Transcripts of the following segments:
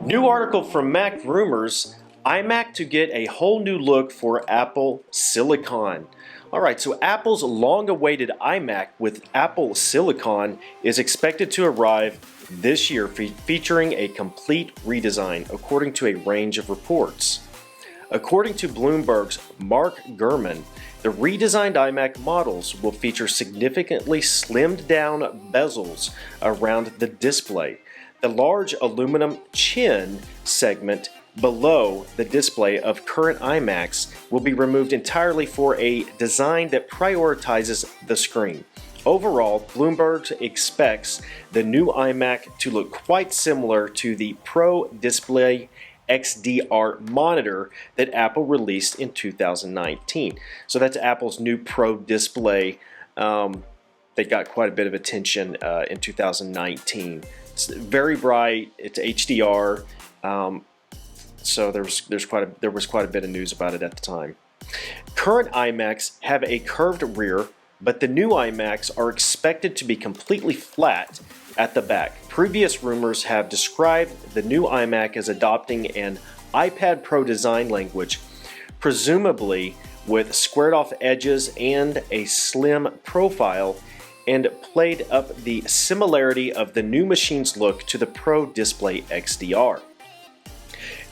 New article from Mac Rumors, iMac to get a whole new look for Apple Silicon. Alright, so Apple's long-awaited iMac with Apple Silicon is expected to arrive this year, featuring a complete redesign, according to a range of reports. According to Bloomberg's Mark Gurman, the redesigned iMac models will feature significantly slimmed-down bezels around the display. The large aluminum chin segment below the display of current iMacs will be removed entirely for a design that prioritizes the screen. Overall, Bloomberg expects the new iMac to look quite similar to the Pro Display XDR monitor that Apple released in 2019. So that's Apple's new Pro Display. They got quite a bit of attention in 2019. It's very bright. It's HDR. So there was quite a bit of news about it at the time. Current iMacs have a curved rear, but the new iMacs are expected to be completely flat at the back. Previous rumors have described the new iMac as adopting an iPad Pro design language, presumably with squared-off edges and a slim profile, and played up the similarity of the new machine's look to the Pro Display XDR.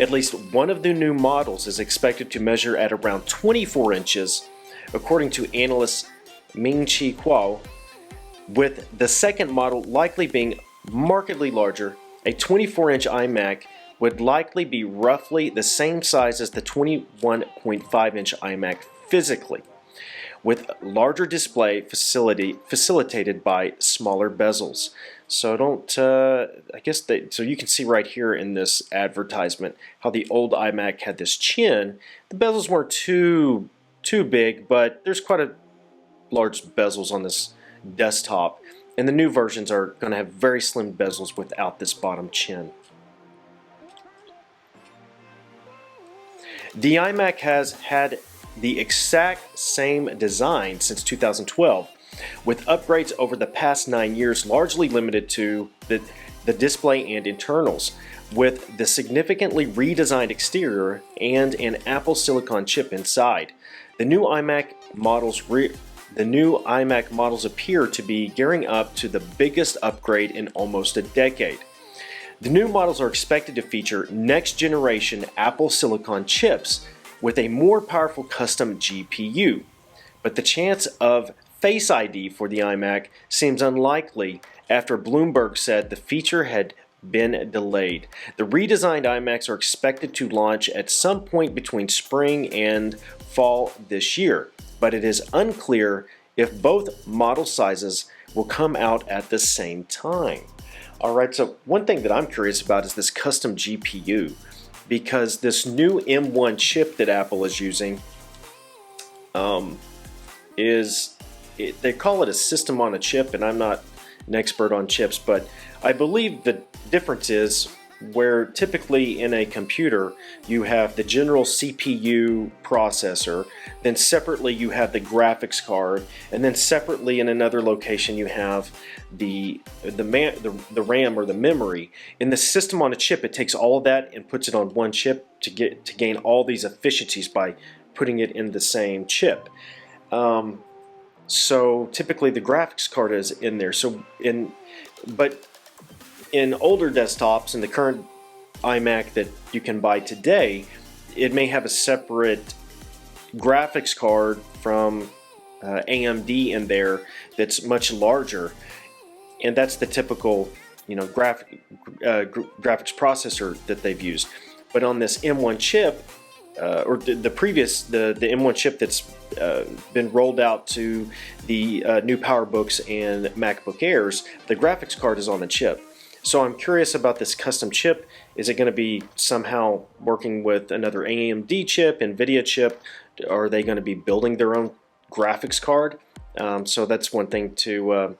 At least one of the new models is expected to measure at around 24 inches, according to analyst Ming-Chi Kuo, with the second model likely being markedly larger. A 24-inch iMac would likely be roughly the same size as the 21.5-inch iMac physically, with larger display facilitated by smaller bezels. So so you can see right here in this advertisement how the old iMac had this chin. The bezels weren't too big, but there's quite a large bezels on this desktop, and the new versions are going to have very slim bezels without this bottom chin. The iMac has had the exact same design since 2012, with upgrades over the past 9 years largely limited to the display and internals, with the significantly redesigned exterior and an Apple Silicon chip inside. The new iMac models appear to be gearing up to the biggest upgrade in almost a decade. The new models are expected to feature next-generation Apple Silicon chips with a more powerful custom GPU, but the chance of Face ID for the iMac seems unlikely after Bloomberg said the feature had been delayed. The redesigned iMacs are expected to launch at some point between spring and fall this year, but it is unclear if both model sizes will come out at the same time. Alright, so one thing that I'm curious about is this custom GPU, because this new M1 chip that Apple is using they call it a system on a chip, and I'm not an expert on chips, but I believe the difference is where typically in a computer you have the general CPU processor, then separately you have the graphics card, and then separately in another location you have the RAM or the memory. In the system on a chip, it takes all of that and puts it on one chip to gain all these efficiencies by putting it in the same chip. So typically the graphics card is in there. But in older desktops, in the current iMac that you can buy today, it may have a separate graphics card from AMD in there that's much larger, and that's the typical graphics processor that they've used. But on this M1 chip, or the M1 chip that's been rolled out to the new PowerBooks and MacBook Airs, the graphics card is on the chip. So I'm curious about this custom chip. Is it going to be somehow working with another AMD chip, NVIDIA chip? Are they going to be building their own graphics card? So that's one thing to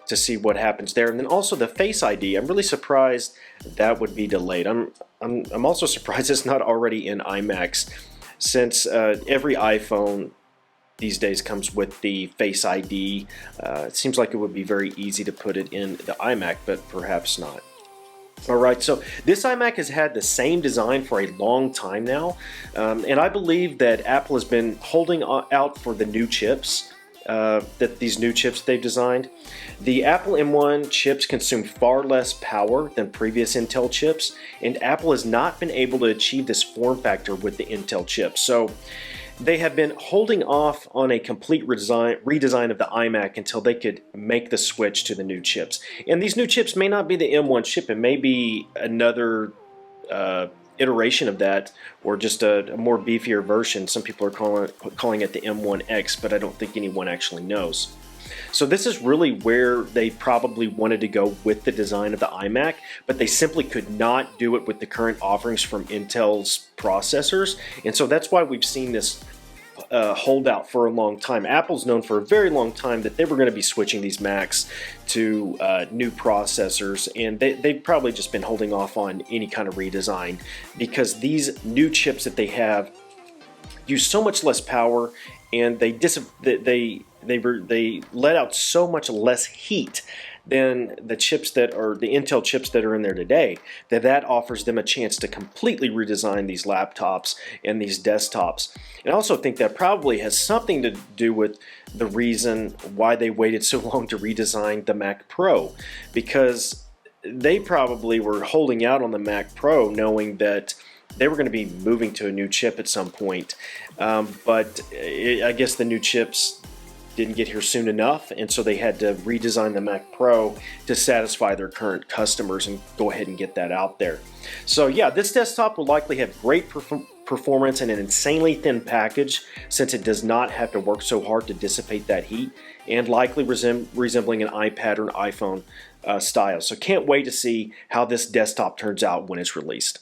see what happens there. And then also the Face ID. I'm really surprised that would be delayed. I'm also surprised it's not already in iMacs, since every iPhone these days comes with the Face ID. It seems like it would be very easy to put it in the iMac, but perhaps not. Alright, so this iMac has had the same design for a long time now, and I believe that Apple has been holding out for the new chips, these new chips they've designed. The Apple M1 chips consume far less power than previous Intel chips, and Apple has not been able to achieve this form factor with the Intel chips. So they have been holding off on a complete redesign of the iMac until they could make the switch to the new chips. And these new chips may not be the M1 chip, it may be another iteration of that, or just a more beefier version. Some people are calling it the M1X, but I don't think anyone actually knows. So this is really where they probably wanted to go with the design of the iMac, but they simply could not do it with the current offerings from Intel's processors. And so that's why we've seen this holdout for a long time. Apple's known for a very long time that they were going to be switching these Macs to new processors, and they've probably just been holding off on any kind of redesign because these new chips that they have use so much less power, and they let out so much less heat than the chips that are the Intel chips that are in there today, that offers them a chance to completely redesign these laptops and these desktops. And I also think that probably has something to do with the reason why they waited so long to redesign the Mac Pro, because they probably were holding out on the Mac Pro knowing that they were going to be moving to a new chip at some point, but I guess the new chips didn't get here soon enough, and so they had to redesign the Mac Pro to satisfy their current customers and go ahead and get that out there. So yeah, this desktop will likely have great performance and an insanely thin package, since it does not have to work so hard to dissipate that heat, and likely resembling an iPad or an iPhone style. So can't wait to see how this desktop turns out when it's released.